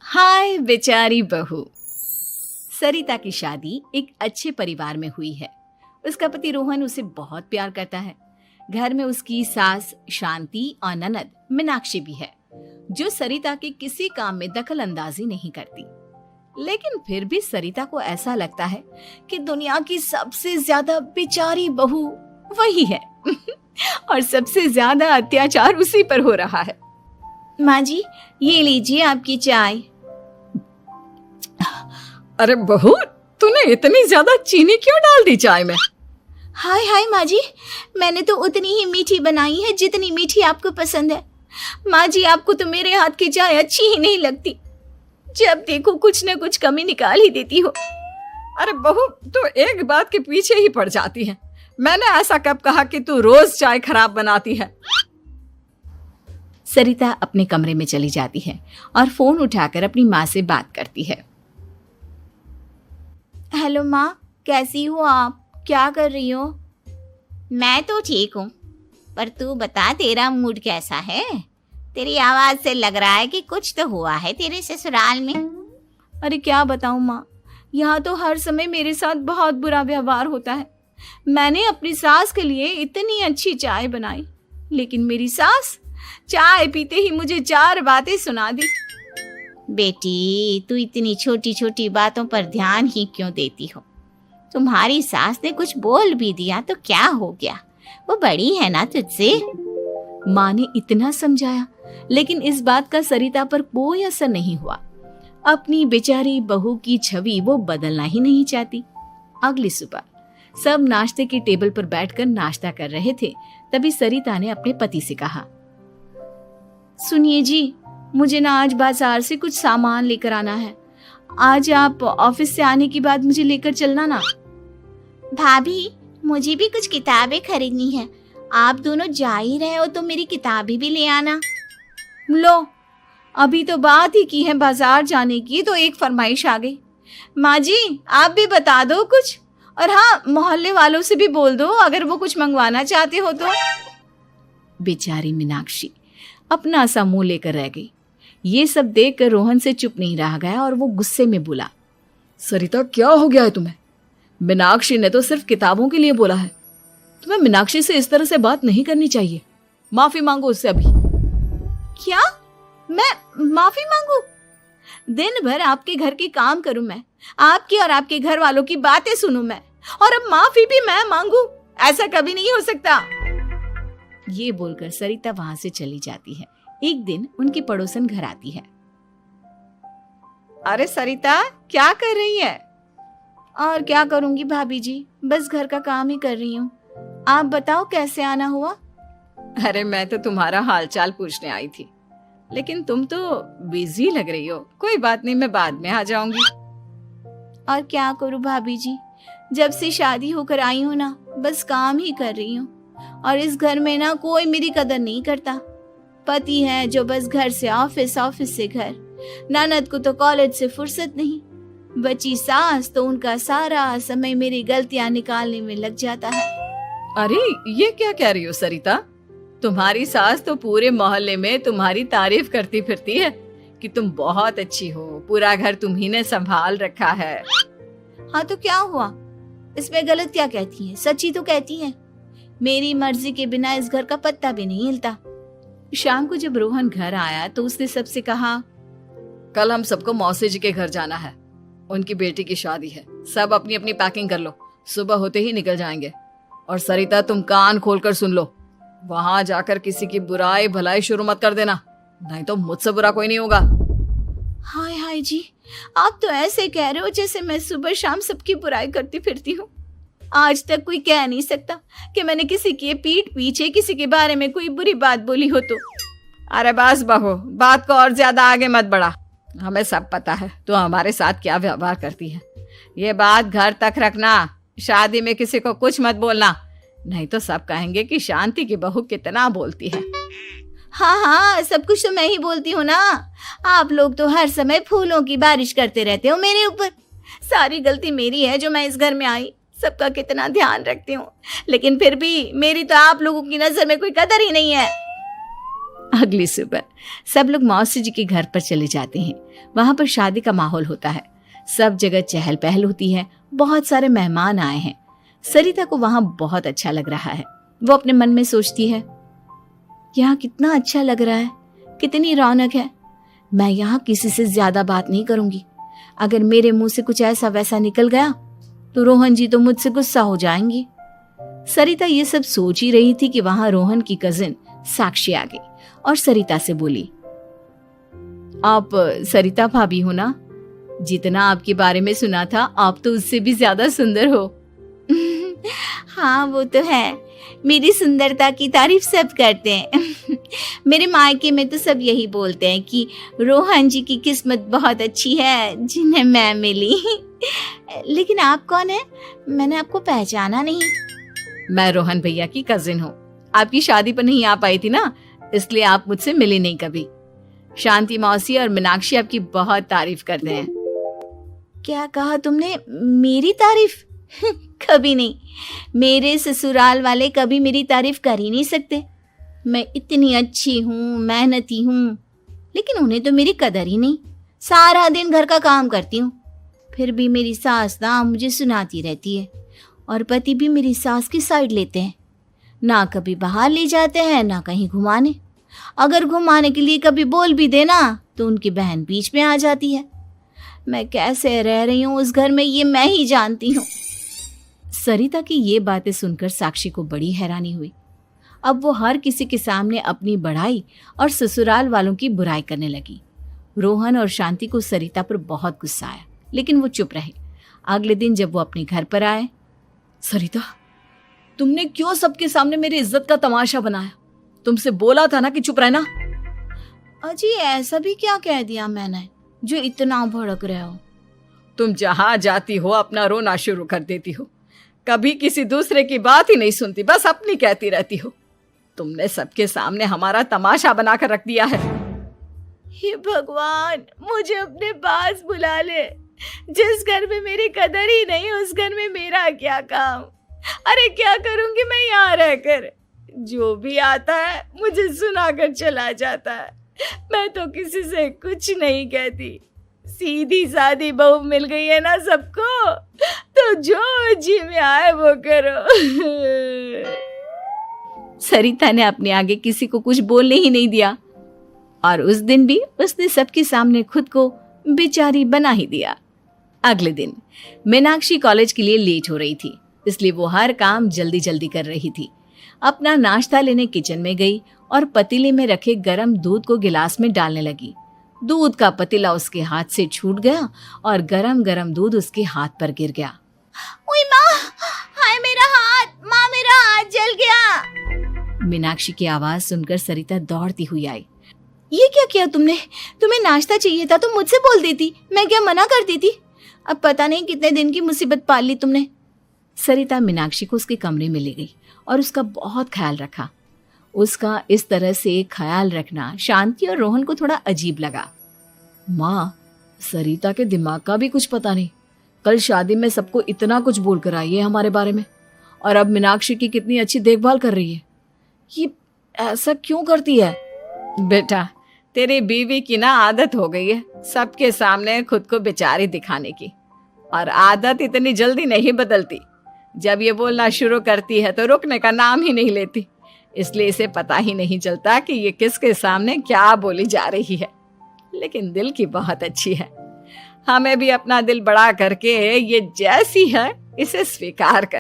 हाय बेचारी बहू। सरिता की शादी एक अच्छे परिवार में हुई है। उसका पति रोहन उसे बहुत प्यार करता है। घर में उसकी सास शांति और ननद मीनाक्षी भी है, जो सरिता के किसी काम में दखल अंदाजी नहीं करती। लेकिन फिर भी सरिता को ऐसा लगता है कि दुनिया की सबसे ज्यादा बेचारी बहू वही है और सबसे ज्यादा अत्याचार उसी पर हो रहा है। माँ जी, ये लीजिए आपकी चाय। अरे बहू, तूने इतनी ज्यादा चीनी क्यों डाल दी चाय में? हाय हाय माँ जी, मैंने तो उतनी ही मीठी बनाई है जितनी मीठी आपको पसंद है। माँ जी, आपको तो मेरे हाथ की चाय अच्छी ही नहीं लगती। जब देखो कुछ न कुछ कमी निकाल ही देती हो। अरे बहू, तू एक बात के पीछे ही पड़ जाती है। मैंने ऐसा कब कहा कि तू रोज चाय खराब बनाती है? सरिता अपने कमरे में चली जाती है और फोन उठाकर अपनी माँ से बात करती है। हेलो माँ, कैसी हो आप? क्या कर रही हो? मैं तो ठीक हूँ, पर तू बता, तेरा मूड कैसा है? तेरी आवाज से लग रहा है कि कुछ तो हुआ है तेरे ससुराल में। अरे क्या बताऊँ माँ, यहाँ तो हर समय मेरे साथ बहुत बुरा व्यवहार होता है। मैंने अपनी सास के लिए इतनी अच्छी चाय बनाई, लेकिन मेरी सास चाय पीते ही मुझे 4 बातें सुना दी। बेटी, तू इतनी छोटी छोटी बातों पर ध्यान ही क्यों देती हो? तुम्हारी सास ने कुछ बोल भी दिया तो क्या हो गया, वो बड़ी है ना तुझसे। माँ ने इतना समझाया, लेकिन इस बात का सरिता पर कोई असर नहीं हुआ। अपनी बेचारी बहू की छवि वो बदलना ही नहीं चाहती। अगली सुबह सब नाश्ते की टेबल पर बैठकर नाश्ता कर रहे थे, तभी सरिता ने अपने पति से कहा, सुनिए जी, मुझे ना आज बाजार से कुछ सामान लेकर आना है। आज आप ऑफिस से आने के बाद मुझे लेकर चलना ना। भाभी, मुझे भी कुछ किताबें खरीदनी है। आप दोनों जा ही रहे हो तो मेरी किताबें भी ले आना। लो, अभी तो बात ही की है बाजार जाने की, तो एक फरमाइश आ गई। माँ जी, आप भी बता दो कुछ, और हाँ, मोहल्ले वालों से भी बोल दो अगर वो कुछ मंगवाना चाहते हो तो। बेचारी मीनाक्षी अपना सा मुंह लेकर रह गई। ये सब देखकर रोहन से चुप नहीं रह गया और वो गुस्से में बोला, सरिता, क्या हो गया है तुम्हें? मीनाक्षी ने तो सिर्फ किताबों के लिए बोला है। तुम्हें मीनाक्षी से इस तरह से बात नहीं करनी चाहिए। माफी मांगो उससे अभी। क्या? मैं माफी मांगू? दिन भर आपके घर के काम करूं मैं, आपकी और आपके घर वालों की बातें सुनूं मैं, और अब माफी भी मैं मांगू? ऐसा कभी नहीं हो सकता। ये बोलकर सरिता वहां से चली जाती है। एक दिन उनकी पड़ोसन घर आती है। अरे सरिता, क्या कर रही है? और क्या करूंगी भाभी जी, बस घर का काम ही कर रही हूँ। आप बताओ कैसे आना हुआ? अरे मैं तो तुम्हारा हालचाल पूछने आई थी, लेकिन तुम तो बिजी लग रही हो। कोई बात नहीं, मैं बाद में आ जाऊंगी। और क्या करूं भाभी जी, जब से शादी होकर आई हूँ ना, बस काम ही कर रही हूँ। और इस घर में ना कोई मेरी कदर नहीं करता। पति है जो बस घर से ऑफिस, ऑफिस से घर। ननद को तो कॉलेज से फुर्सत नहीं। बची सास तो उनका सारा समय मेरी गलतियां निकालने में लग जाता है। अरे ये क्या कह रही हो सरिता? तुम्हारी सास तो पूरे मोहल्ले में तुम्हारी तारीफ करती फिरती है कि तुम बहुत अच्छी हो, पूरा घर तुम्ही ने संभाल रखा है। हाँ तो क्या हुआ, इसमें गलत क्या कहती है? सच्ची तो कहती है। मेरी मर्जी के बिना इस घर का पत्ता भी नहीं हिलता। शाम को जब रोहन घर आया तो उसने सबसे कहा, कल हम सबको मौसी जी के घर जाना है। उनकी बेटी की शादी है। सब अपनी अपनी पैकिंग कर लो, सुबह होते ही निकल जाएंगे। और सरिता, तुम कान खोलकर सुन लो, वहां जाकर किसी की बुराई भलाई शुरू मत कर देना, नहीं तो मुझसे बुरा कोई नहीं होगा। हाय हाय जी, आप तो ऐसे कह रहे हो जैसे मैं सुबह शाम सबकी बुराई करती फिरती हूँ। आज तक कोई कह नहीं सकता कि मैंने किसी की पीठ पीछे किसी के बारे में कोई बुरी बात बोली हो तो। अरे बस बहू, बात को और ज्यादा आगे मत बढ़ा। हमें सब पता है तू हमारे साथ क्या व्यवहार करती है। ये बात घर तक रखना, शादी में किसी को कुछ मत बोलना, नहीं तो सब कहेंगे कि शांति की बहू कितना बोलती है। हाँ हाँ, सब कुछ तो मैं ही बोलती हूँ ना। आप लोग तो हर समय फूलों की बारिश करते रहते हो मेरे ऊपर। सारी गलती मेरी है जो मैं इस घर में आई। सबका कितना ध्यान रखती हूँ, लेकिन फिर भी मेरी तो आप लोगों की नजर में कोई कदर ही नहीं है। अगली सुबह सब लोग मौसी जी के घर पर चले जाते हैं। वहां पर शादी का माहौल होता है, सब जगह चहल पहल होती है, बहुत सारे मेहमान आए हैं। सरिता को वहां बहुत अच्छा लग रहा है। वो अपने मन में सोचती है, यहाँ कितना अच्छा लग रहा है, कितनी रौनक है। मैं यहाँ किसी से ज्यादा बात नहीं करूंगी। अगर मेरे मुंह से कुछ ऐसा वैसा निकल गया तो रोहन जी तो मुझसे गुस्सा हो जाएंगी। सरिता ये सब सोच ही रही थी कि वहां रोहन की कजिन साक्षी आ गई और सरिता से बोली, आप सरिता भाभी हो ना? जितना आपके बारे में सुना था आप तो उससे भी ज्यादा सुंदर हो। हाँ वो तो है, मेरी सुंदरता की तारीफ सब करते हैं। मेरे मायके में तो सब यही बोलते हैं कि रोहन जी की किस्मत बहुत अच्छी है जिन्हें मैं मिली। लेकिन आप कौन है? मैंने आपको पहचाना नहीं। मैं रोहन भैया की कजिन हूँ। आपकी शादी पर नहीं आ पाई थी ना, इसलिए आप मुझसे मिली नहीं कभी। शांति मौसी और मीनाक्षी आपकी बहुत तारीफ करते हैं। क्या कहा तुमने? मेरी तारीफ? कभी नहीं। मेरे ससुराल वाले कभी मेरी तारीफ कर ही नहीं सकते। मैं इतनी अच्छी हूँ, मेहनती हूँ, लेकिन उन्हें तो मेरी कदर ही नहीं। सारा दिन घर का काम करती हूँ, फिर भी मेरी सास ना मुझे सुनाती रहती है और पति भी मेरी सास की साइड लेते हैं। ना कभी बाहर ले जाते हैं ना कहीं घुमाने। अगर घुमाने के लिए कभी बोल भी देना तो उनकी बहन बीच में आ जाती है। मैं कैसे रह रही हूँ उस घर में ये मैं ही जानती हूँ। सरिता की ये बातें सुनकर साक्षी को बड़ी हैरानी हुई। अब वो हर किसी के सामने अपनी बढ़ाई और ससुराल वालों की बुराई करने लगी। रोहन और शांति को सरिता पर बहुत गुस्सा आया, लेकिन वो चुप रहे। अगले दिन जब वो अपने घर पर आए, सरिता, तुमने क्यों सबके सामने मेरी इज्जत का तमाशा बनाया? तुमसे बोला था ना कि चुप रहना। अजी ऐसा भी क्या कह दिया मैंने जो इतना भड़क रहे हो? तुम जहां जाती हो अपना रोना शुरू कर देती हो, कभी किसी दूसरे की बात ही नहीं सुनती, बस अपनी कहती रहती हो। तुमने सबके सामने हमारा तमाशा बनाकर रख दिया है। हे भगवान, मुझे अपने पास बुला ले। जिस घर में मेरी कदर ही नहीं उस घर में मेरा क्या काम? अरे क्या करूंगी मैं यहाँ रहकर? जो भी आता है मुझे सुनाकर चला जाता है। मैं तो किसी से कुछ नहीं कहती। सीधी सादी बहू मिल गई है ना सबको, तो जो जी में आए वो करो। सरिता ने अपने आगे किसी को कुछ बोलने ही नहीं दिया और उस दिन भी उसने सबके सामने खुद को बेचारी बना ही दिया। अगले दिन मीनाक्षी कॉलेज के लिए लेट हो रही थी, इसलिए वो हर काम जल्दी जल्दी कर रही थी। अपना नाश्ता लेने किचन में गई और पतीले में रखे गरम दूध को गिलास में डालने लगी। दूध का पतीला उसके हाथ से छूट गया और गरम गरम दूध उसके हाथ पर गिर गया। ओए माँ, हाय मेरा हाथ, माँ मेरा हाथ जल गया। मीनाक्षी की आवाज सुनकर सरिता दौड़ती हुई आई। ये क्या किया तुमने? तुम्हें नाश्ता चाहिए था तो मुझसे बोल देती, मैं क्या मना करती थी? अब पता नहीं कितने दिन की मुसीबत पाल ली तुमने। सरिता मीनाक्षी को उसके कमरे में ले गई और उसका बहुत ख्याल रखा। उसका इस तरह से ख्याल रखना शांति और रोहन को थोड़ा अजीब लगा। माँ, सरिता के दिमाग का भी कुछ पता नहीं। कल शादी में सबको इतना कुछ बोल कर आई है हमारे बारे में, और अब मीनाक्षी की कितनी अच्छी देखभाल कर रही है। ये ऐसा क्यों करती है? बेटा, तेरी बीवी की ना आदत हो गई है सबके सामने खुद को बेचारी दिखाने की, और आदत इतनी जल्दी नहीं बदलती। जब ये बोलना शुरू करती है तो रुकने का नाम ही नहीं लेती, इसलिए इसे पता ही नहीं चलता कि ये किसके सामने क्या बोली जा रही है। लेकिन दिल की बहुत अच्छी है। हमें भी अपना दिल बड़ा करके ये जैसी है इसे स्वीकार कर